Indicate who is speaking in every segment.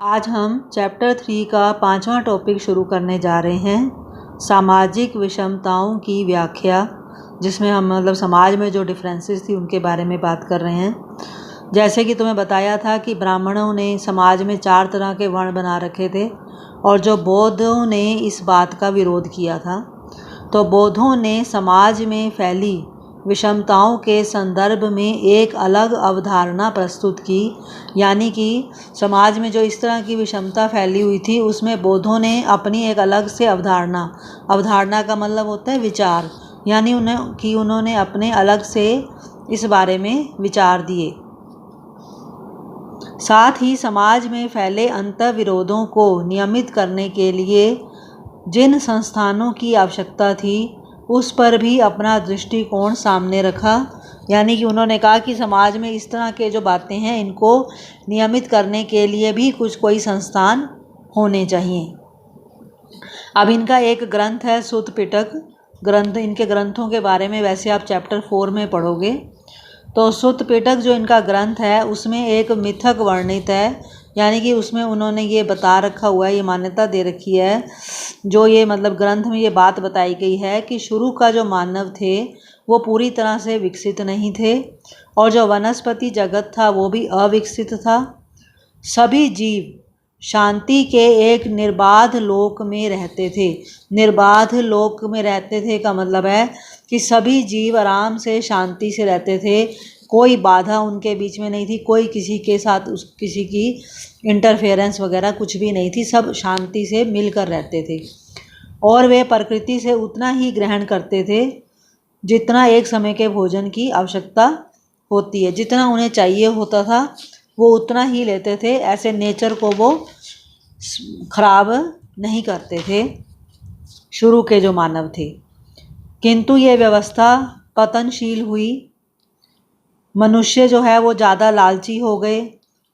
Speaker 1: आज हम चैप्टर 3 का 5वां टॉपिक शुरू करने जा रहे हैं, सामाजिक विषमताओं की व्याख्या, जिसमें हम समाज में जो डिफरेंसेस थी उनके बारे में बात कर रहे हैं। जैसे कि तुम्हें बताया था कि ब्राह्मणों ने समाज में 4 तरह के वर्ण बना रखे थे और जो बौद्धों ने इस बात का विरोध किया था। तो बौद्धों ने समाज में फैली विषमताओं के संदर्भ में एक अलग अवधारणा प्रस्तुत की, यानी कि समाज में जो इस तरह की विषमता फैली हुई थी उसमें बौद्धों ने अपनी एक अलग से अवधारणा का मतलब होता है विचार, यानी उन्होंने अपने अलग से इस बारे में विचार दिए। साथ ही समाज में फैले अंतर्विरोधों को नियमित करने के लिए जिन संस्थानों की आवश्यकता थी उस पर भी अपना दृष्टिकोण सामने रखा, यानी कि उन्होंने कहा कि समाज में इस तरह के जो बातें हैं इनको नियमित करने के लिए भी कोई संस्थान होने चाहिए। अब इनका एक ग्रंथ है सुत्त पिटक ग्रंथ। इनके ग्रंथों के बारे में वैसे आप चैप्टर 4 में पढ़ोगे। तो सुत्त पिटक जो इनका ग्रंथ है उसमें एक मिथक वर्णित है, यानी कि उसमें उन्होंने ये बता रखा हुआ है, ये मान्यता दे रखी है, जो ये ग्रंथ में ये बात बताई गई है कि शुरू का जो मानव थे वो पूरी तरह से विकसित नहीं थे और जो वनस्पति जगत था वो भी अविकसित था। सभी जीव शांति के एक निर्बाध लोक में रहते थे। निर्बाध लोक में रहते थे का मतलब है कि सभी जीव आराम से शांति से रहते थे, कोई बाधा उनके बीच में नहीं थी, कोई किसी के साथ किसी की इंटरफेरेंस वगैरह कुछ भी नहीं थी, सब शांति से मिलकर रहते थे और वे प्रकृति से उतना ही ग्रहण करते थे जितना एक समय के भोजन की आवश्यकता होती है। जितना उन्हें चाहिए होता था वो उतना ही लेते थे, ऐसे नेचर को वो खराब नहीं करते थे शुरू के जो मानव थे। किंतु ये व्यवस्था पतनशील हुई। मनुष्य जो है वो ज़्यादा लालची हो गए,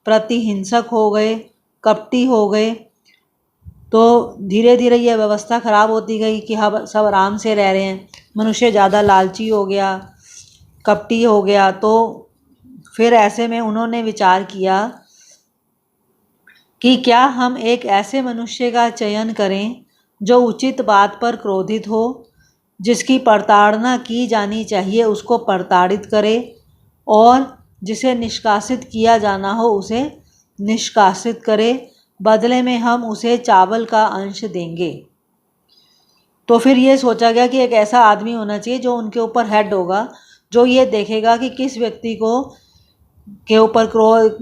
Speaker 1: प्रतिहिंसक हो गए, कपटी हो गए। तो धीरे धीरे ये व्यवस्था ख़राब होती गई कि हम सब आराम से रह रहे हैं, मनुष्य ज़्यादा लालची हो गया, कपटी हो गया। तो फिर ऐसे में उन्होंने विचार किया कि क्या हम एक ऐसे मनुष्य का चयन करें जो उचित बात पर क्रोधित हो, जिसकी प्रताड़ना की जानी चाहिए उसको प्रताड़ित करे और जिसे निष्कासित किया जाना हो उसे निष्कासित करे, बदले में हम उसे चावल का अंश देंगे। तो फिर ये सोचा गया कि एक ऐसा आदमी होना चाहिए जो उनके ऊपर हेड होगा, जो ये देखेगा कि किस व्यक्ति को के ऊपर क्रोध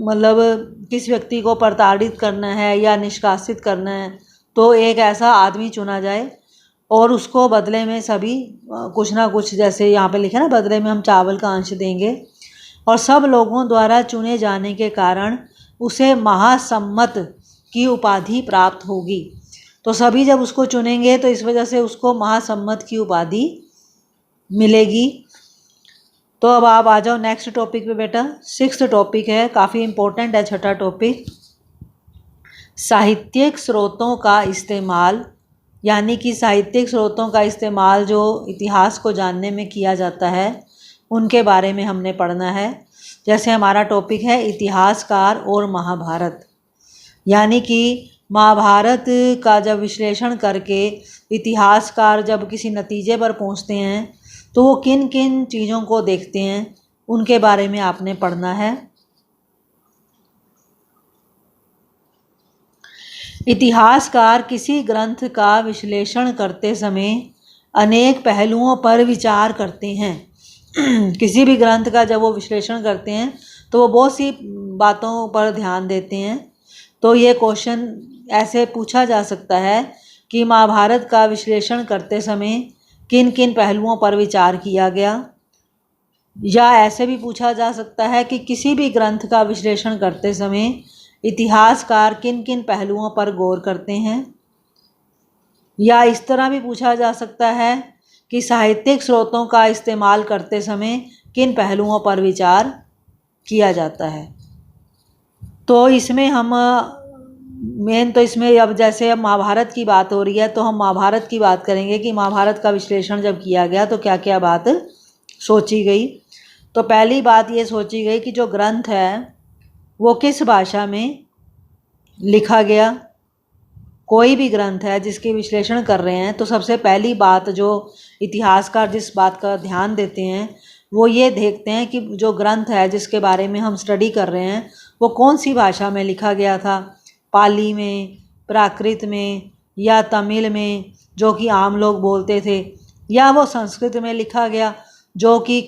Speaker 1: किस व्यक्ति को प्रताड़ित करना है या निष्कासित करना है। तो एक ऐसा आदमी चुना जाए और उसको बदले में सभी कुछ ना कुछ, जैसे यहाँ पे लिखा है ना, बदले में हम चावल का अंश देंगे। और सब लोगों द्वारा चुने जाने के कारण उसे महासम्मत की उपाधि प्राप्त होगी। तो सभी जब उसको चुनेंगे तो इस वजह से उसको महासम्मत की उपाधि मिलेगी। तो अब आप आ जाओ नेक्स्ट टॉपिक पे बेटा। 6th टॉपिक है, काफ़ी इम्पोर्टेंट है 6ठा टॉपिक, साहित्यिक स्रोतों का इस्तेमाल, यानी कि साहित्यिक स्रोतों का इस्तेमाल जो इतिहास को जानने में किया जाता है उनके बारे में हमने पढ़ना है। जैसे हमारा टॉपिक है इतिहासकार और महाभारत, यानी कि महाभारत का जब विश्लेषण करके इतिहासकार जब किसी नतीजे पर पहुंचते हैं तो वो किन किन चीज़ों को देखते हैं उनके बारे में आपने पढ़ना है। इतिहासकार किसी ग्रंथ का विश्लेषण करते समय अनेक पहलुओं पर विचार करते हैं। किसी भी ग्रंथ का जब वो विश्लेषण करते हैं तो वो बहुत सी बातों पर ध्यान देते हैं। तो ये क्वेश्चन ऐसे पूछा जा सकता है कि महाभारत का विश्लेषण करते समय किन किन पहलुओं पर विचार किया गया, या ऐसे भी पूछा जा सकता है कि किसी भी ग्रंथ का विश्लेषण करते समय इतिहासकार किन किन पहलुओं पर गौर करते हैं, या इस तरह भी पूछा जा सकता है कि साहित्यिक स्रोतों का इस्तेमाल करते समय किन पहलुओं पर विचार किया जाता है। तो इसमें हम तो इसमें अब जैसे अब महाभारत की बात हो रही है तो हम महाभारत की बात करेंगे कि महाभारत का विश्लेषण जब किया गया तो क्या क्या बात सोची गई। तो पहली बात ये सोची गई कि जो ग्रंथ है वो किस भाषा में लिखा गया कोई भी ग्रंथ है जिसके विश्लेषण कर रहे हैं, तो सबसे पहली बात जो इतिहासकार जिस बात का ध्यान देते हैं वो ये देखते हैं कि जो ग्रंथ है जिसके बारे में हम स्टडी कर रहे हैं वो कौन सी भाषा में लिखा गया था, पाली में, प्राकृत में या तमिल में जो कि आम लोग बोलते थे, या वो संस्कृत में लिखा गया जो कि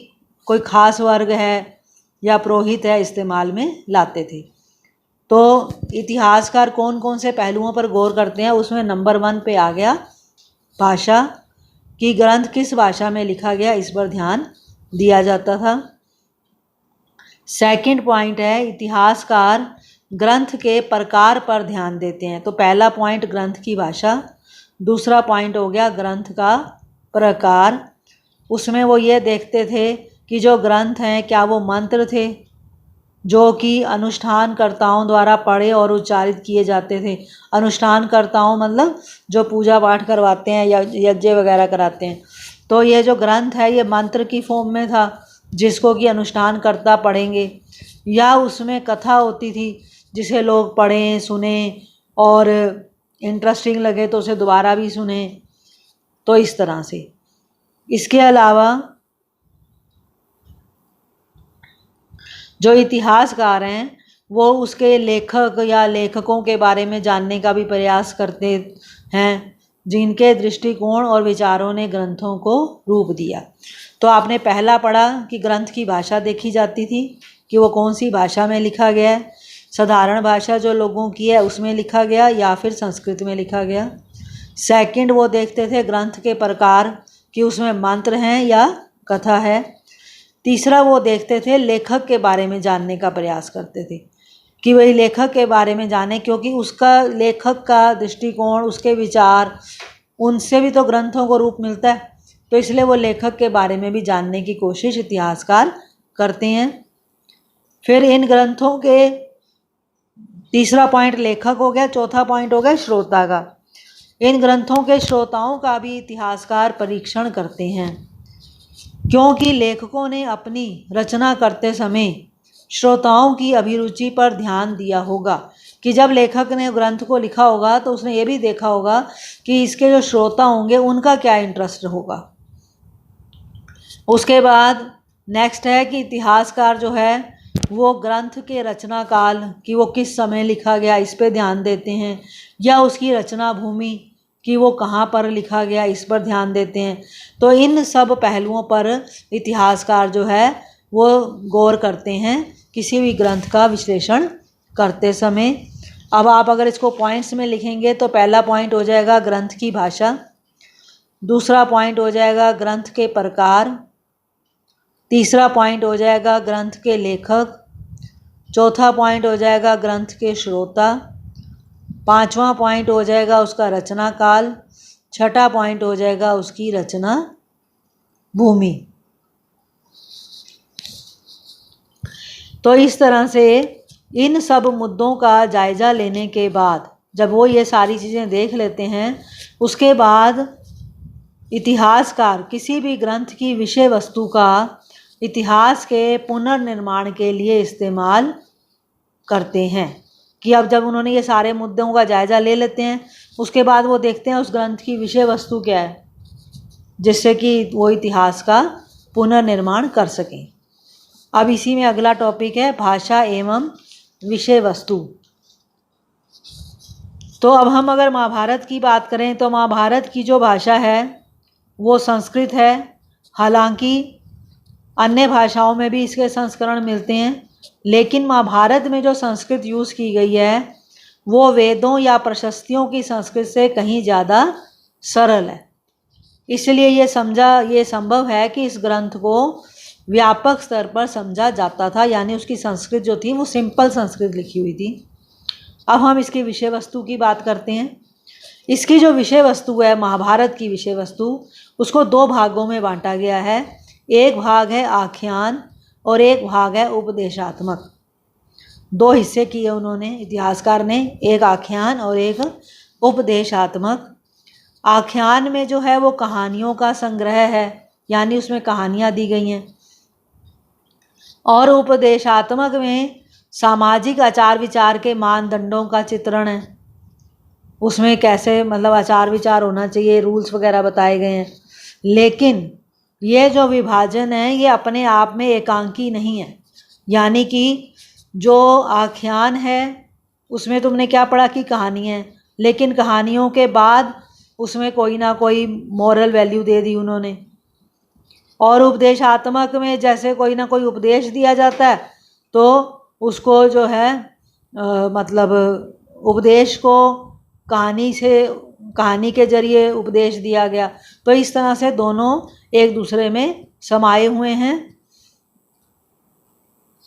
Speaker 1: कोई ख़ास वर्ग है या पुरोहित है इस्तेमाल में लाते थे। तो इतिहासकार कौन कौन से पहलुओं पर गौर करते हैं, उसमें नंबर 1 पे आ गया भाषा, कि ग्रंथ किस भाषा में लिखा गया इस पर ध्यान दिया जाता था। सेकंड पॉइंट है इतिहासकार ग्रंथ के प्रकार पर ध्यान देते हैं। तो पहला पॉइंट ग्रंथ की भाषा, दूसरा पॉइंट हो गया ग्रंथ का प्रकार। उसमें वो ये देखते थे कि जो ग्रंथ हैं क्या वो मंत्र थे जो कि अनुष्ठानकर्ताओं द्वारा पढ़े और उच्चारित किए जाते थे। अनुष्ठानकर्ताओं मतलब जो पूजा पाठ करवाते हैं या यज्ञ वगैरह कराते हैं। तो ये जो ग्रंथ है ये मंत्र की फॉर्म में था जिसको कि अनुष्ठानकर्ता पढ़ेंगे, या उसमें कथा होती थी जिसे लोग पढ़ें सुने और इंटरेस्टिंग लगे तो उसे दोबारा भी सुने। तो इस तरह से इसके अलावा जो इतिहासकार हैं वो उसके लेखक या लेखकों के बारे में जानने का भी प्रयास करते हैं जिनके दृष्टिकोण और विचारों ने ग्रंथों को रूप दिया। तो आपने पहला पढ़ा कि ग्रंथ की भाषा देखी जाती थी कि वो कौन सी भाषा में लिखा गया है, साधारण भाषा जो लोगों की है उसमें लिखा गया या फिर संस्कृत में लिखा गया। सेकंड वो देखते थे ग्रंथ के प्रकार कि उसमें मंत्र हैं या कथा है। तीसरा वो देखते थे लेखक के बारे में जानने का प्रयास करते थे कि वही लेखक के बारे में जाने, क्योंकि उसका लेखक का दृष्टिकोण उसके विचार उनसे भी तो ग्रंथों को रूप मिलता है। तो इसलिए वो लेखक के बारे में भी जानने की कोशिश इतिहासकार करते हैं। फिर इन ग्रंथों के तीसरा पॉइंट लेखक हो गया, चौथा पॉइंट हो गया श्रोता का। इन ग्रंथों के श्रोताओं का भी इतिहासकार परीक्षण करते हैं क्योंकि लेखकों ने अपनी रचना करते समय श्रोताओं की अभिरुचि पर ध्यान दिया होगा कि जब लेखक ने ग्रंथ को लिखा होगा तो उसने ये भी देखा होगा कि इसके जो श्रोता होंगे उनका क्या इंटरेस्ट होगा। उसके बाद नेक्स्ट है कि इतिहासकार जो है वो ग्रंथ के रचना काल कि वो किस समय लिखा गया इस पे ध्यान देते हैं, या उसकी रचना भूमि कि वो कहाँ पर लिखा गया इस पर ध्यान देते हैं। तो इन सब पहलुओं पर इतिहासकार जो है वो गौर करते हैं किसी भी ग्रंथ का विश्लेषण करते समय। अब आप अगर इसको पॉइंट्स में लिखेंगे तो पहला पॉइंट हो जाएगा ग्रंथ की भाषा, दूसरा पॉइंट हो जाएगा ग्रंथ के प्रकार, तीसरा पॉइंट हो जाएगा ग्रंथ के लेखक, चौथा पॉइंट हो जाएगा ग्रंथ के श्रोता, पांचवा पॉइंट हो जाएगा उसका रचना काल, छठा पॉइंट हो जाएगा उसकी रचना भूमि। तो इस तरह से इन सब मुद्दों का जायज़ा लेने के बाद जब वो ये सारी चीज़ें देख लेते हैं उसके बाद इतिहासकार किसी भी ग्रंथ की विषय वस्तु का इतिहास के पुनर्निर्माण के लिए इस्तेमाल करते हैं। कि अब जब उन्होंने ये सारे मुद्दों का जायज़ा ले लेते हैं उसके बाद वो देखते हैं उस ग्रंथ की विषय वस्तु क्या है जिससे कि वो इतिहास का पुनर्निर्माण कर सकें। अब इसी में अगला टॉपिक है भाषा एवं विषय वस्तु। तो अब हम अगर महाभारत की बात करें तो महाभारत की जो भाषा है वो संस्कृत है, हालांकि अन्य भाषाओं में भी इसके संस्करण मिलते हैं, लेकिन महाभारत में जो संस्कृत यूज़ की गई है वो वेदों या प्रशस्तियों की संस्कृत से कहीं ज़्यादा सरल है। इसलिए ये संभव है कि इस ग्रंथ को व्यापक स्तर पर समझा जाता था, यानी उसकी संस्कृत जो थी वो सिंपल संस्कृत लिखी हुई थी। अब हम इसकी विषय वस्तु की बात करते हैं। इसकी जो विषय वस्तु है महाभारत की विषय वस्तु उसको दो भागों में बांटा गया है। एक भाग है आख्यान और एक भाग है उपदेशात्मक। दो हिस्से किए उन्होंने इतिहासकार ने, एक आख्यान और एक उपदेशात्मक। आख्यान में जो है वो कहानियों का संग्रह है, यानी उसमें कहानियाँ दी गई हैं, और उपदेशात्मक में सामाजिक आचार विचार के मानदंडों का चित्रण है, उसमें कैसे मतलब आचार विचार होना चाहिए, रूल्स वगैरह बताए गए हैं। लेकिन ये जो विभाजन है ये अपने आप में एकांकी नहीं है, यानी कि जो आख्यान है उसमें तुमने क्या पढ़ा कि कहानी है, लेकिन कहानियों के बाद उसमें कोई ना कोई मॉरल वैल्यू दे दी उन्होंने। और उपदेशात्मक में जैसे कोई ना कोई उपदेश दिया जाता है तो उसको जो है मतलब उपदेश को कहानी के जरिए उपदेश दिया गया। तो इस तरह से दोनों एक दूसरे में समाये हुए हैं।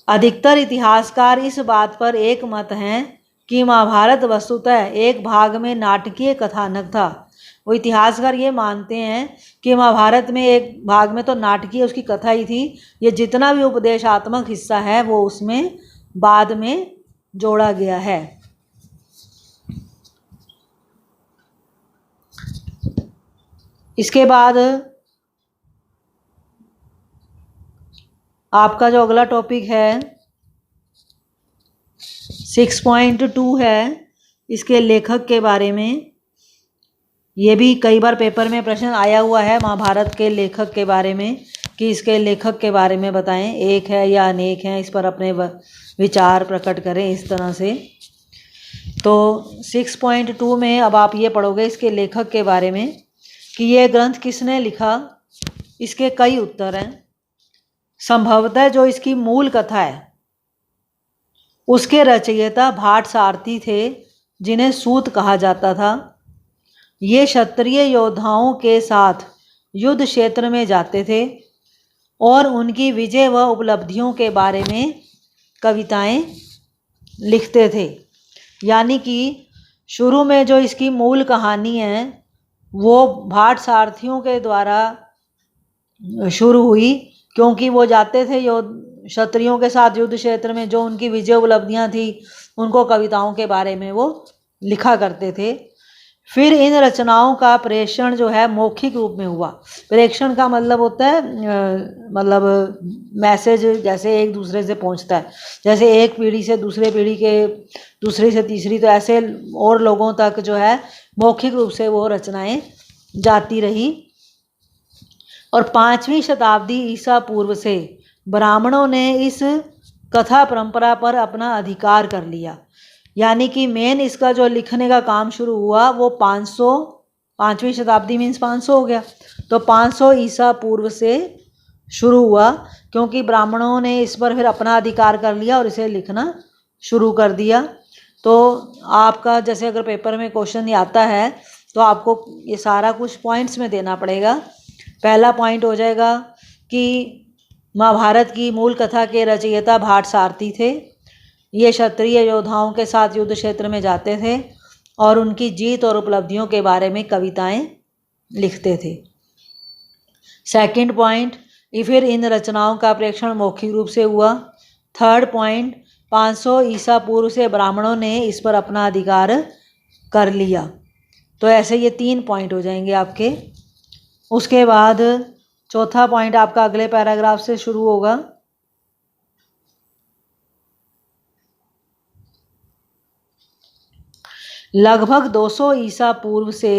Speaker 1: अधिकतर इतिहासकार इस बात पर एक मत हैं कि महाभारत वस्तुतः एक भाग में नाटकीय कथानक था। वो इतिहासकार ये मानते हैं कि महाभारत में एक भाग में तो नाटकीय उसकी कथा ही थी, ये जितना भी उपदेशात्मक हिस्सा है वो उसमें बाद में जोड़ा गया है। इसके बाद आपका जो अगला टॉपिक है 6.2 है, इसके लेखक के बारे में। ये भी कई बार पेपर में प्रश्न आया हुआ है महाभारत के लेखक के बारे में कि इसके लेखक के बारे में बताएं, एक है या अनेक हैं, इस पर अपने विचार प्रकट करें इस तरह से। तो 6.2 में अब आप ये पढ़ोगे इसके लेखक के बारे में कि ये ग्रंथ किसने लिखा। इसके कई उत्तर हैं। संभवतः जो इसकी मूल कथा है उसके रचयिता भाट सारथी थे, जिन्हें सूत कहा जाता था। ये क्षत्रिय योद्धाओं के साथ युद्ध क्षेत्र में जाते थे और उनकी विजय व उपलब्धियों के बारे में कविताएं लिखते थे। यानी कि शुरू में जो इसकी मूल कहानी है वो भाट सारथियों के द्वारा शुरू हुई, क्योंकि वो जाते थे क्षत्रियों के साथ युद्ध क्षेत्र में, जो उनकी विजय उपलब्धियां थी उनको कविताओं के बारे में वो लिखा करते थे। फिर इन रचनाओं का प्रेषण जो है मौखिक रूप में हुआ। प्रेषण का मतलब होता है मतलब मैसेज जैसे एक दूसरे से पहुंचता है, जैसे एक पीढ़ी से दूसरे पीढ़ी के, दूसरी से तीसरी, तो ऐसे और लोगों तक जो है मौखिक रूप से वो रचनाएं जाती रही। और 5वीं शताब्दी ईसा पूर्व से ब्राह्मणों ने इस कथा परंपरा पर अपना अधिकार कर लिया। यानी कि मेन इसका जो लिखने का काम शुरू हुआ वो 5वीं शताब्दी मीन्स 500 हो गया, तो 500 ईसा पूर्व से शुरू हुआ, क्योंकि ब्राह्मणों ने इस पर फिर अपना अधिकार कर लिया और इसे लिखना शुरू कर दिया। तो आपका जैसे अगर पेपर में क्वेश्चन आता है तो आपको ये सारा कुछ पॉइंट्स में देना पड़ेगा। पहला पॉइंट हो जाएगा कि महाभारत की मूल कथा के रचयिता भाट सारथी थे। ये क्षत्रिय योद्धाओं के साथ युद्ध क्षेत्र में जाते थे और उनकी जीत और उपलब्धियों के बारे में कविताएं लिखते थे। सेकंड पॉइंट, फिर इन रचनाओं का प्रेषण मौखिक रूप से हुआ। थर्ड पॉइंट, 500 ईसा पूर्व से ब्राह्मणों ने इस पर अपना अधिकार कर लिया। तो ऐसे ये 3 पॉइंट हो जाएंगे आपके। उसके बाद चौथा पॉइंट आपका अगले पैराग्राफ से शुरू होगा। लगभग 200 ईसा पूर्व से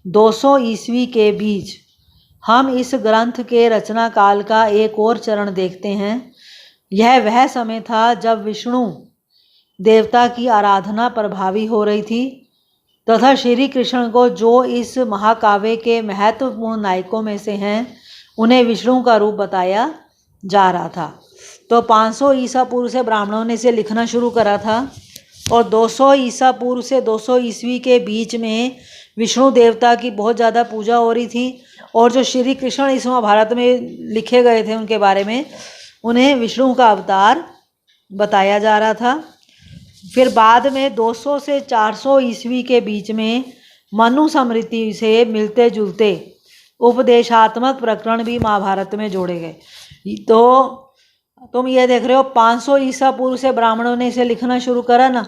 Speaker 1: 200 ईस्वी के बीच हम इस ग्रंथ के रचना काल का एक और चरण देखते हैं। यह वह समय था जब विष्णु देवता की आराधना प्रभावी हो रही थी तथा श्री कृष्ण को, जो इस महाकाव्य के महत्वपूर्ण नायकों में से हैं, उन्हें विष्णु का रूप बताया जा रहा था। तो 500 ईसा पूर्व से ब्राह्मणों ने इसे लिखना शुरू करा था और 200 ईसा पूर्व से 200 ईस्वी के बीच में विष्णु देवता की बहुत ज़्यादा पूजा हो रही थी और जो श्री कृष्ण इस महाभारत में लिखे गए थे उनके बारे में, उन्हें विष्णु का अवतार बताया जा रहा था। फिर बाद में 200 से 400 ईस्वी के बीच में मनुस्मृति से मिलते जुलते उपदेशात्मक प्रकरण भी महाभारत में जोड़े गए। तो तुम ये देख रहे हो 500 ईसा पूर्व से ब्राह्मणों ने इसे लिखना शुरू करा ना,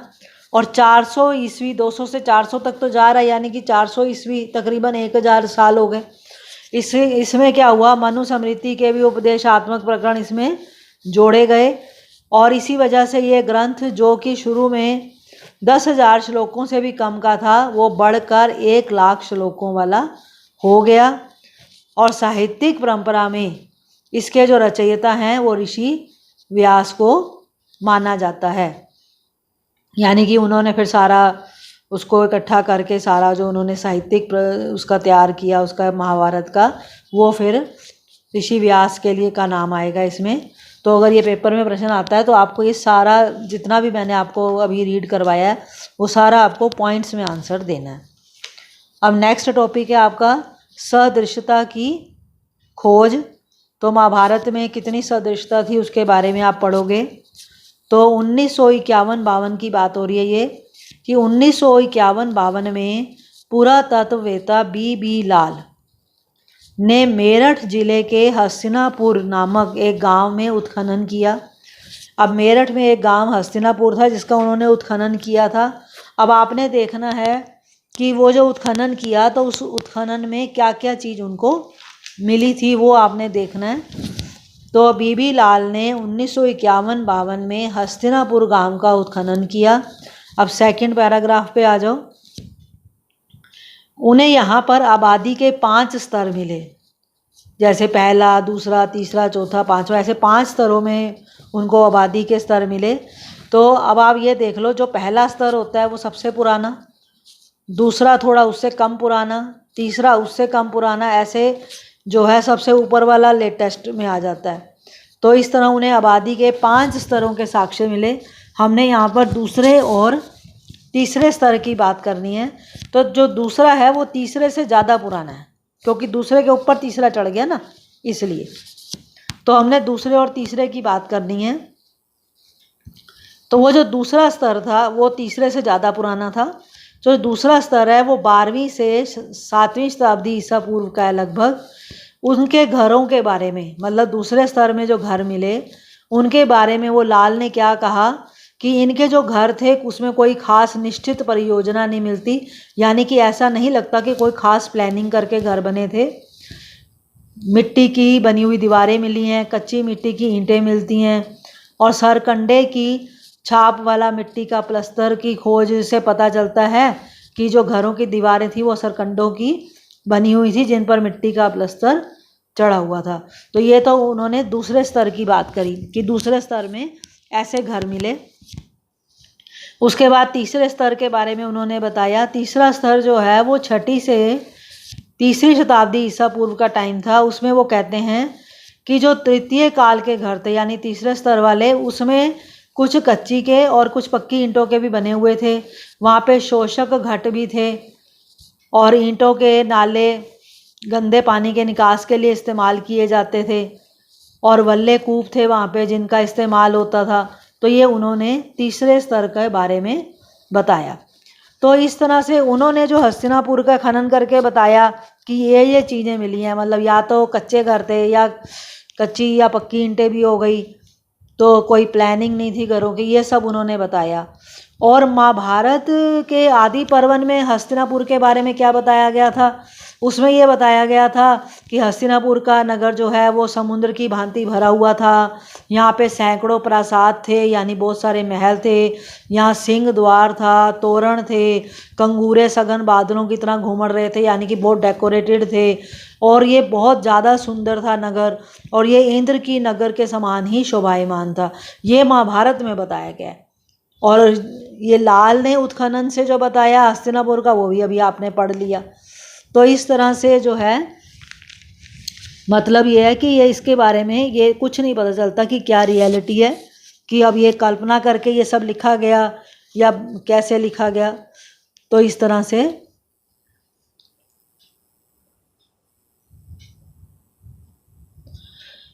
Speaker 1: और 400 ईस्वी 200 से 400 तक तो जा रहा है, यानी कि 400 ईस्वी तकरीबन 1000 साल हो गए। इसमें क्या हुआ, मनुस्मृति के भी उपदेशात्मक प्रकरण इसमें जोड़े गए। और इसी वजह से ये ग्रंथ जो कि शुरू में 10,000 श्लोकों से भी कम का था वो बढ़कर 1,00,000 श्लोकों वाला हो गया। और साहित्यिक परंपरा में इसके जो रचयिता हैं वो ऋषि व्यास को माना जाता है। यानी कि उन्होंने फिर सारा उसको इकट्ठा करके सारा जो उन्होंने साहित्यिक उसका तैयार किया उसका महाभारत का, वो फिर ऋषि व्यास के लिए का नाम आएगा इसमें। तो अगर ये पेपर में प्रश्न आता है तो आपको ये सारा जितना भी मैंने आपको अभी रीड करवाया है वो सारा आपको पॉइंट्स में आंसर देना है। अब नेक्स्ट टॉपिक है आपका सदृशता की खोज। तो महाभारत में कितनी सदृशता थी उसके बारे में आप पढ़ोगे। तो 1951-52 की बात हो रही है ये कि 1951-52 में पुरातत्ववेत्ता बी लाल ने मेरठ जिले के हस्तिनापुर नामक एक गांव में उत्खनन किया। अब मेरठ में एक गांव हस्तिनापुर था जिसका उन्होंने उत्खनन किया था। अब आपने देखना है कि वो जो उत्खनन किया तो उस उत्खनन में क्या क्या चीज़ उनको मिली थी वो आपने देखना है। तो बीबी लाल ने 1951-52 में हस्तिनापुर गांव का उत्खनन किया। अब सेकंड पैराग्राफ पे आ जाओ। उन्हें यहाँ पर आबादी के 5 स्तर मिले, जैसे पहला, दूसरा, तीसरा, चौथा, पांचवा, ऐसे 5 स्तरों में उनको आबादी के स्तर मिले। तो अब आप ये देख लो, जो पहला स्तर होता है वो सबसे पुराना, दूसरा थोड़ा उससे कम पुराना, तीसरा उससे कम पुराना, ऐसे जो है सबसे ऊपर वाला लेटेस्ट में आ जाता है। तो इस तरह उन्हें आबादी के 5 स्तरों के साक्ष्य मिले। हमने यहाँ पर दूसरे और तीसरे स्तर की बात करनी है। तो जो दूसरा है वो तीसरे से ज़्यादा पुराना है, क्योंकि दूसरे के ऊपर तीसरा चढ़ गया ना, इसलिए। तो हमने दूसरे और तीसरे की बात करनी है। तो वो जो दूसरा स्तर था वो तीसरे से ज़्यादा पुराना था। जो दूसरा स्तर है वो 12वीं से 7वीं शताब्दी ईसा पूर्व का है लगभग। उनके घरों के बारे में, मतलब दूसरे स्तर में जो घर मिले उनके बारे में वो लाल ने क्या कहा कि इनके जो घर थे उसमें कोई ख़ास निश्चित परियोजना नहीं मिलती, यानी कि ऐसा नहीं लगता कि कोई ख़ास प्लानिंग करके घर बने थे। मिट्टी की बनी हुई दीवारें मिली हैं, कच्ची मिट्टी की ईंटें मिलती हैं और सरकंडे की छाप वाला मिट्टी का प्लस्तर की खोज से पता चलता है कि जो घरों की दीवारें थी वो सरकंडों की बनी हुई थी जिन पर मिट्टी का प्लस्तर चढ़ा हुआ था। तो ये तो उन्होंने दूसरे स्तर की बात करी कि दूसरे स्तर में ऐसे घर मिले। उसके बाद तीसरे स्तर के बारे में उन्होंने बताया। तीसरा स्तर जो है वो 6वीं से 3री शताब्दी ईसा पूर्व का टाइम था। उसमें वो कहते हैं कि जो तृतीय काल के घर थे, यानी तीसरे स्तर वाले, उसमें कुछ कच्ची के और कुछ पक्की ईंटों के भी बने हुए थे। वहाँ पे शोषक घट भी थे और ईंटों के नाले गंदे पानी के निकास के लिए इस्तेमाल किए जाते थे और वल्ले कूप थे वहाँ पे जिनका इस्तेमाल होता था। तो ये उन्होंने तीसरे स्तर के बारे में बताया। तो इस तरह से उन्होंने जो हस्तिनापुर का खनन करके बताया कि ये चीज़ें मिली हैं, मतलब या तो कच्चे घर थे या कच्ची या पक्की ईंटें भी हो गई, तो कोई प्लानिंग नहीं थी घरों की, ये सब उन्होंने बताया। और महाभारत के आदि पर्वन में हस्तिनापुर के बारे में क्या बताया गया था, उसमें ये बताया गया था कि हस्तिनापुर का नगर जो है वो समुद्र की भांति भरा हुआ था। यहाँ पे सैकड़ों प्रासाद थे, यानी बहुत सारे महल थे। यहाँ सिंह द्वार था, तोरण थे, कंगूरे सघन बादलों की तरह घूमड़ रहे थे, यानी कि बहुत डेकोरेटेड थे। और ये बहुत ज़्यादा सुंदर था नगर, और ये इंद्र की नगर के समान ही शोभायमान था। ये महाभारत में बताया गया है। और ये लाल ने उत्खनन से जो बताया हस्तिनापुर का, वो भी अभी आपने पढ़ लिया। तो इस तरह से जो है मतलब ये है कि ये इसके बारे में ये कुछ नहीं पता चलता कि क्या रियलिटी है, कि अब ये कल्पना करके ये सब लिखा गया या कैसे लिखा गया। तो इस तरह से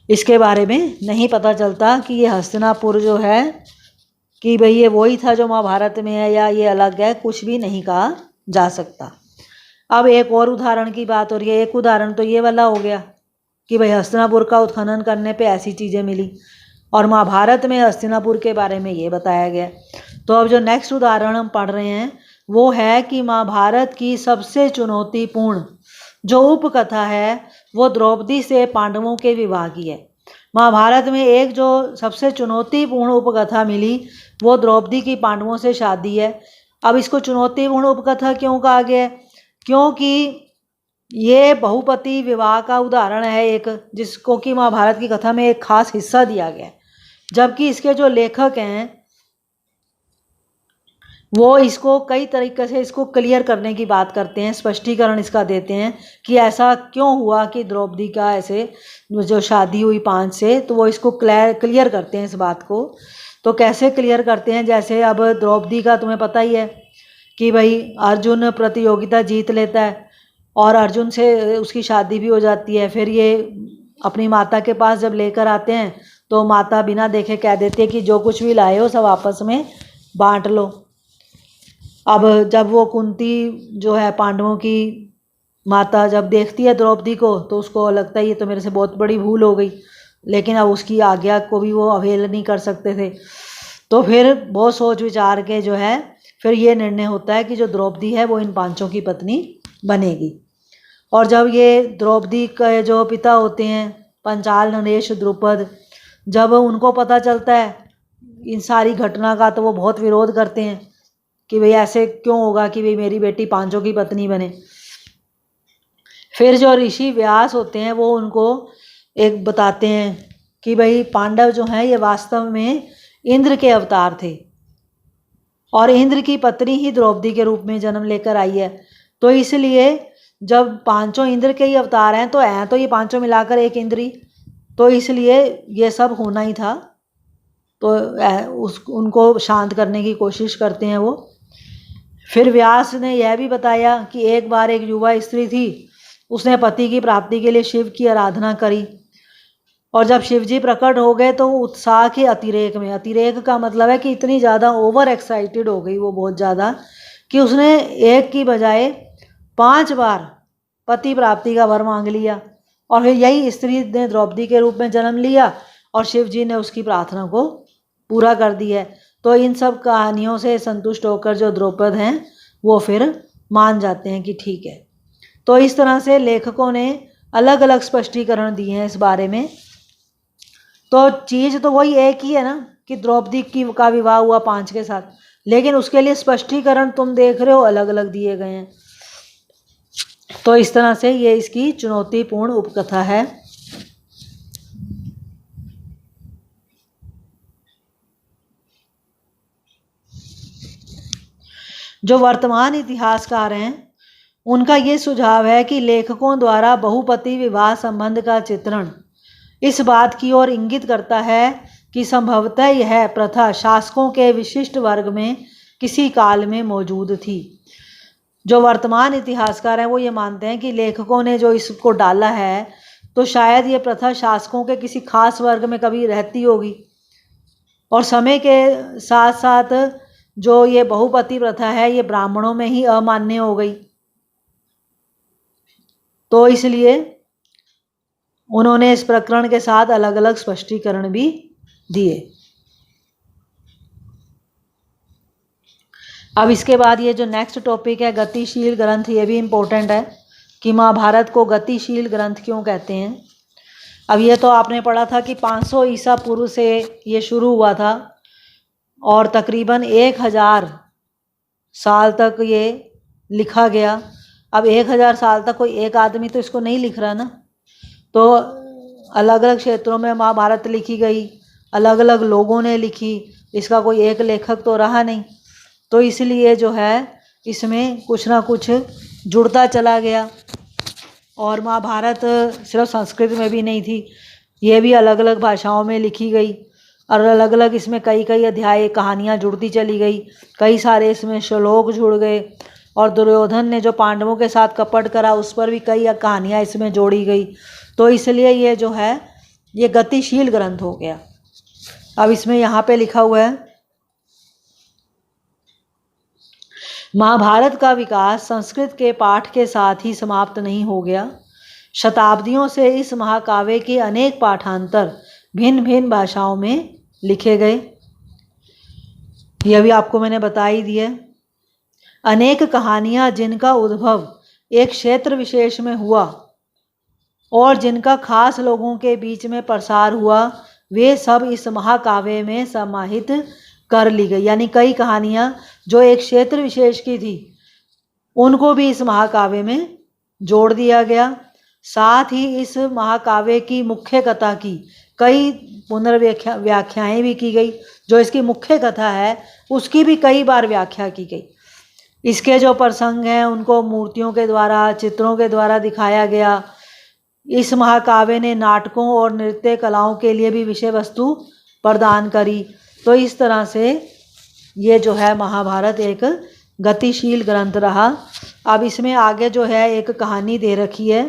Speaker 1: इसके बारे में नहीं पता चलता कि ये हस्तिनापुर जो है कि भाई ये वही था जो महाभारत में है या ये अलग है, कुछ भी नहीं कहा जा सकता। अब एक और उदाहरण की बात हो रही है। एक उदाहरण तो ये वाला हो गया कि भाई हस्तिनापुर का उत्खनन करने पे ऐसी चीज़ें मिली, और महाभारत में हस्तिनापुर के बारे में ये बताया गया। तो अब जो नेक्स्ट उदाहरण हम पढ़ रहे हैं वो है कि महाभारत की सबसे चुनौतीपूर्ण जो उपकथा है वो द्रौपदी से पांडवों के विवाह की है। महाभारत में एक जो सबसे चुनौतीपूर्ण उपकथा मिली वो द्रौपदी की पांडवों से शादी है। अब इसको चुनौतीपूर्ण उपकथा क्यों कहा गया है? क्योंकि ये बहुपति विवाह का उदाहरण है एक, जिसको कि महाभारत की कथा में एक खास हिस्सा दिया गया है, जबकि इसके जो लेखक हैं वो इसको कई तरीके से इसको क्लियर करने की बात करते हैं, स्पष्टीकरण इसका देते हैं कि ऐसा क्यों हुआ कि द्रौपदी का ऐसे जो शादी हुई 5 से, तो वो इसको क्लियर करते हैं इस बात को। तो कैसे क्लियर करते हैं? जैसे अब द्रौपदी का तुम्हें पता ही है कि भाई अर्जुन प्रतियोगिता जीत लेता है और अर्जुन से उसकी शादी भी हो जाती है। फिर ये अपनी माता के पास जब लेकर आते हैं तो माता बिना देखे कह देती है कि जो कुछ भी लाए हो सब आपस में बांट लो। अब जब वो कुंती जो है पांडवों की माता जब देखती है द्रौपदी को तो उसको लगता है ये तो मेरे से बहुत बड़ी भूल हो गई, लेकिन अब उसकी आज्ञा को भी वो अवहेलना नहीं कर सकते थे। तो फिर बहुत सोच विचार के जो है फिर ये निर्णय होता है कि जो द्रौपदी है वो इन 5 की पत्नी बनेगी। और जब ये द्रौपदी के जो पिता होते हैं पंचाल, नरेश, द्रुपद, जब उनको पता चलता है इन सारी घटना का तो वो बहुत विरोध करते हैं कि भाई ऐसे क्यों होगा कि भाई मेरी बेटी 5 की पत्नी बने। फिर जो ऋषि व्यास होते हैं वो उनको एक बताते हैं कि भाई पांडव जो हैं ये वास्तव में इंद्र के अवतार थे और इंद्र की पत्नी ही द्रौपदी के रूप में जन्म लेकर आई है। तो इसलिए जब 5 इंद्र के ही अवतार हैं तो ये 5 मिलाकर एक इंद्री, तो इसलिए ये सब होना ही था। तो उनको शांत करने की कोशिश करते हैं वो। फिर व्यास ने यह भी बताया कि एक बार एक युवा स्त्री थी, उसने पति की प्राप्ति के लिए शिव की आराधना करी और जब शिवजी प्रकट हो गए तो उत्साह के अतिरेक में, अतिरेक का मतलब है कि इतनी ज़्यादा ओवर एक्साइटेड हो गई वो बहुत ज़्यादा कि उसने एक की बजाय 5 बार पति प्राप्ति का वर मांग लिया और फिर यही स्त्री ने द्रौपदी के रूप में जन्म लिया और शिवजी ने उसकी प्रार्थना को पूरा कर दिया है। तो इन सब कहानियों से संतुष्ट होकर जो द्रौपद हैं वो फिर मान जाते हैं कि ठीक है। तो इस तरह से लेखकों ने अलग अलग स्पष्टीकरण दिए हैं इस बारे में। तो चीज़ तो वही एक ही है ना कि द्रौपदी का विवाह हुआ 5 के साथ, लेकिन उसके लिए स्पष्टीकरण तुम देख रहे हो अलग अलग दिए गए हैं। तो इस तरह से ये इसकी चुनौतीपूर्ण उपकथा है। जो वर्तमान इतिहासकार हैं उनका ये सुझाव है कि लेखकों द्वारा बहुपति विवाह संबंध का चित्रण इस बात की ओर इंगित करता है कि संभवतः यह प्रथा शासकों के विशिष्ट वर्ग में किसी काल में मौजूद थी। जो वर्तमान इतिहासकार हैं वो ये मानते हैं कि लेखकों ने जो इसको डाला है तो शायद ये प्रथा शासकों के किसी खास वर्ग में कभी रहती होगी और समय के साथ साथ जो ये बहुपति प्रथा है ये ब्राह्मणों में ही अमान्य हो गई। तो इसलिए उन्होंने इस प्रकरण के साथ अलग अलग स्पष्टीकरण भी दिए। अब इसके बाद ये जो नेक्स्ट टॉपिक है गतिशील ग्रंथ, ये भी इम्पोर्टेंट है कि महाभारत को गतिशील ग्रंथ क्यों कहते हैं। अब ये तो आपने पढ़ा था कि 500 ईसा पूर्व से ये शुरू हुआ था और तकरीबन 1000 साल तक ये लिखा गया। अब 1000 साल तक कोई एक आदमी तो इसको नहीं लिख रहा ना, तो अलग अलग क्षेत्रों में महाभारत लिखी गई, अलग अलग लोगों ने लिखी, इसका कोई एक लेखक तो रहा नहीं। तो इसलिए जो है इसमें कुछ ना कुछ जुड़ता चला गया। और महाभारत सिर्फ संस्कृत में भी नहीं थी, ये भी अलग अलग भाषाओं में लिखी गई और अलग अलग इसमें कई कई अध्याय कहानियाँ जुड़ती चली गई, कई सारे इसमें श्लोक जुड़ गए और दुर्योधन ने जो पांडवों के साथ कपट करा उस पर भी कई कहानियाँ इसमें जोड़ी गई। तो इसलिए ये जो है ये गतिशील ग्रंथ हो गया। अब इसमें यहाँ पे लिखा हुआ है महाभारत का विकास संस्कृत के पाठ के साथ ही समाप्त नहीं हो गया। शताब्दियों से इस महाकाव्य के अनेक पाठांतर भिन्न भिन्न भाषाओं में लिखे गए। यह भी आपको मैंने बता ही दिया। अनेक कहानियाँ जिनका उद्भव एक क्षेत्र विशेष में हुआ और जिनका खास लोगों के बीच में प्रसार हुआ वे सब इस महाकाव्य में समाहित कर ली गई। यानी कई कहानियाँ जो एक क्षेत्र विशेष की थी उनको भी इस महाकाव्य में जोड़ दिया गया। साथ ही इस महाकाव्य की मुख्य कथा की कई व्याख्याएं भी की गई। जो इसकी मुख्य कथा है उसकी भी कई बार व्याख्या की गई। इसके जो प्रसंग हैं उनको मूर्तियों के द्वारा, चित्रों के द्वारा दिखाया गया। इस महाकाव्य ने नाटकों और नृत्य कलाओं के लिए भी विषय वस्तु प्रदान करी। तो इस तरह से ये जो है महाभारत एक गतिशील ग्रंथ रहा। अब इसमें आगे जो है एक कहानी दे रखी है,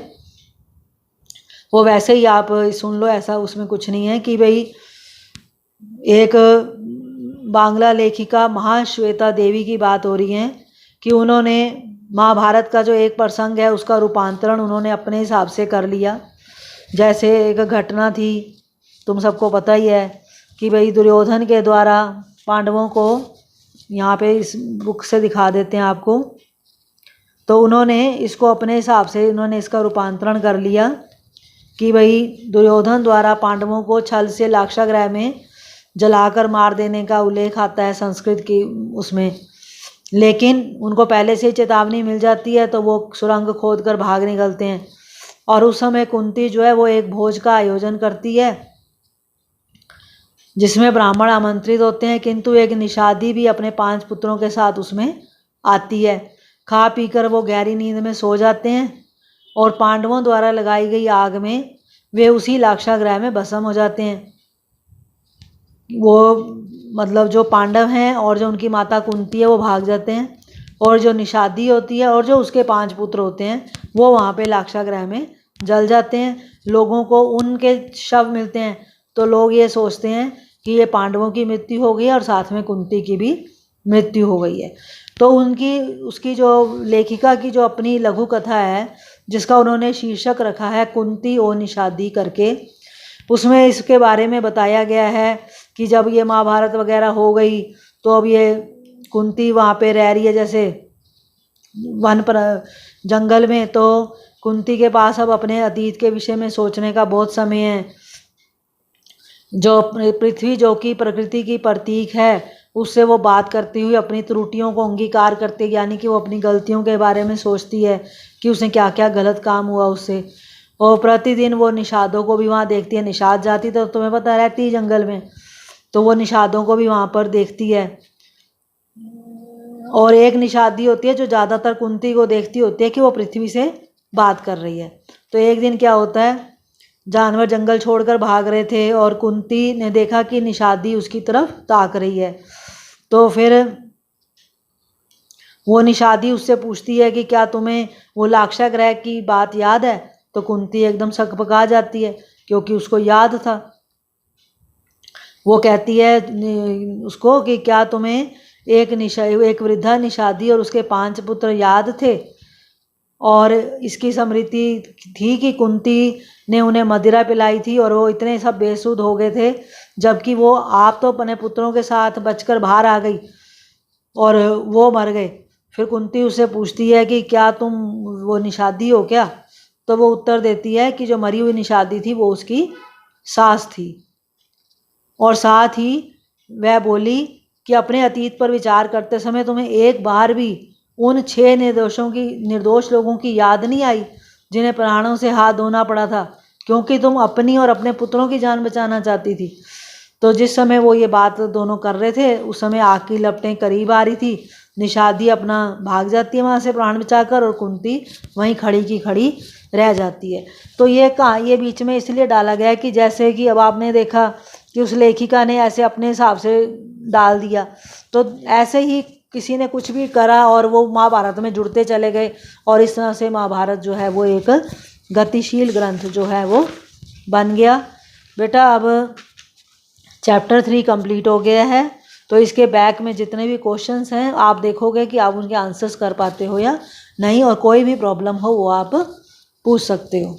Speaker 1: वो वैसे ही आप सुन लो, ऐसा उसमें कुछ नहीं है कि भाई एक बांग्ला लेखिका महाश्वेता देवी की बात हो रही है कि उन्होंने महाभारत का जो एक प्रसंग है उसका रूपांतरण उन्होंने अपने हिसाब से कर लिया। जैसे एक घटना थी, तुम सबको पता ही है कि भाई दुर्योधन के द्वारा पांडवों को, यहाँ पे इस बुक से दिखा देते हैं आपको, तो उन्होंने इसको अपने हिसाब से उन्होंने इसका रूपांतरण कर लिया कि भाई दुर्योधन द्वारा पांडवों को छल से लाक्षागृह में जलाकर मार देने का उल्लेख आता है संस्कृत की उसमें। लेकिन उनको पहले से ही चेतावनी मिल जाती है तो वो सुरंग खोद कर भाग निकलते हैं। और उस समय कुंती जो है वो एक भोज का आयोजन करती है जिसमें ब्राह्मण आमंत्रित होते हैं, किंतु एक निषादी भी अपने 5 पुत्रों के साथ उसमें आती है। खा पीकर वो गहरी नींद में सो जाते हैं और पांडवों द्वारा लगाई गई आग में वे उसी लाक्षागृह में भस्म हो जाते हैं। वो मतलब जो पांडव हैं और जो उनकी माता कुंती है वो भाग जाते हैं, और जो निषादी होती है और जो उसके 5 पुत्र होते हैं वो वहाँ पे लाक्षागृह में जल जाते हैं। लोगों को उनके शव मिलते हैं तो लोग ये सोचते हैं कि ये पांडवों की मृत्यु हो गई और साथ में कुंती की भी मृत्यु हो गई है। तो उसकी जो लेखिका की जो अपनी लघु कथा है जिसका उन्होंने शीर्षक रखा है कुंती और निषादी करके, उसमें इसके बारे में बताया गया है कि जब ये महाभारत वगैरह हो गई तो अब ये कुंती वहाँ पे रह रही है जैसे वन पर जंगल में, तो कुंती के पास अब अपने अतीत के विषय में सोचने का बहुत समय है। जो पृथ्वी जो कि प्रकृति की प्रतीक है उससे वो बात करती हुई अपनी त्रुटियों को अंगीकार करती, यानी कि वो अपनी गलतियों के बारे में सोचती है कि उसने क्या क्या गलत काम हुआ उससे। और प्रतिदिन वो निषादों को भी वहाँ देखती है। निषाद जाती तो तुम्हें पता रहती है जंगल में, तो वो निषादों को भी वहाँ पर देखती है। और एक निषादी होती है जो ज़्यादातर कुंती को देखती होती है कि वो पृथ्वी से बात कर रही है। तो एक दिन क्या होता है, जानवर जंगल छोड़कर भाग रहे थे और कुंती ने देखा कि निषादी उसकी तरफ ताक रही है। तो फिर वो निषादी उससे पूछती है कि क्या तुम्हें वो लाक्षागृह की बात याद है? तो कुंती एकदम सकपका जाती है क्योंकि उसको याद था। वो कहती है उसको कि क्या तुम्हें एक वृद्धा निषादी और उसके 5 पुत्र याद थे? और इसकी स्मृति थी कि कुंती ने उन्हें मदिरा पिलाई थी और वो इतने सब बेसुध हो गए थे, जबकि वो आप तो अपने पुत्रों के साथ बचकर बाहर आ गई और वो मर गए। फिर कुंती उससे पूछती है कि क्या तुम वो निषादी हो क्या? तो वो उत्तर देती है कि जो मरी हुई निषादी थी वो उसकी सास थी। और साथ ही वह बोली कि अपने अतीत पर विचार करते समय तुम्हें एक बार भी उन 6 निर्दोष लोगों की याद नहीं आई जिन्हें प्राणों से हाथ धोना पड़ा था, क्योंकि तुम अपनी और अपने पुत्रों की जान बचाना चाहती थी। तो जिस समय वो ये बात दोनों कर रहे थे उस समय आग की लपटें करीब आ रही थी। निषादी अपना भाग जाती है वहाँ से प्राण बचाकर और कुंती वहीं खड़ी की खड़ी रह जाती है। तो ये बीच में इसलिए डाला गया कि जैसे कि अब आपने देखा कि उस लेखिका ने ऐसे अपने हिसाब से डाल दिया, तो ऐसे ही किसी ने कुछ भी करा और वो महाभारत में जुड़ते चले गए और इस तरह से महाभारत जो है वो एक गतिशील ग्रंथ जो है वो बन गया। बेटा अब चैप्टर 3 कंप्लीट हो गया है, तो इसके बैक में जितने भी क्वेश्चंस हैं आप देखोगे कि आप उनके आंसर्स कर पाते हो या नहीं, और कोई भी प्रॉब्लम हो वो आप पूछ सकते हो।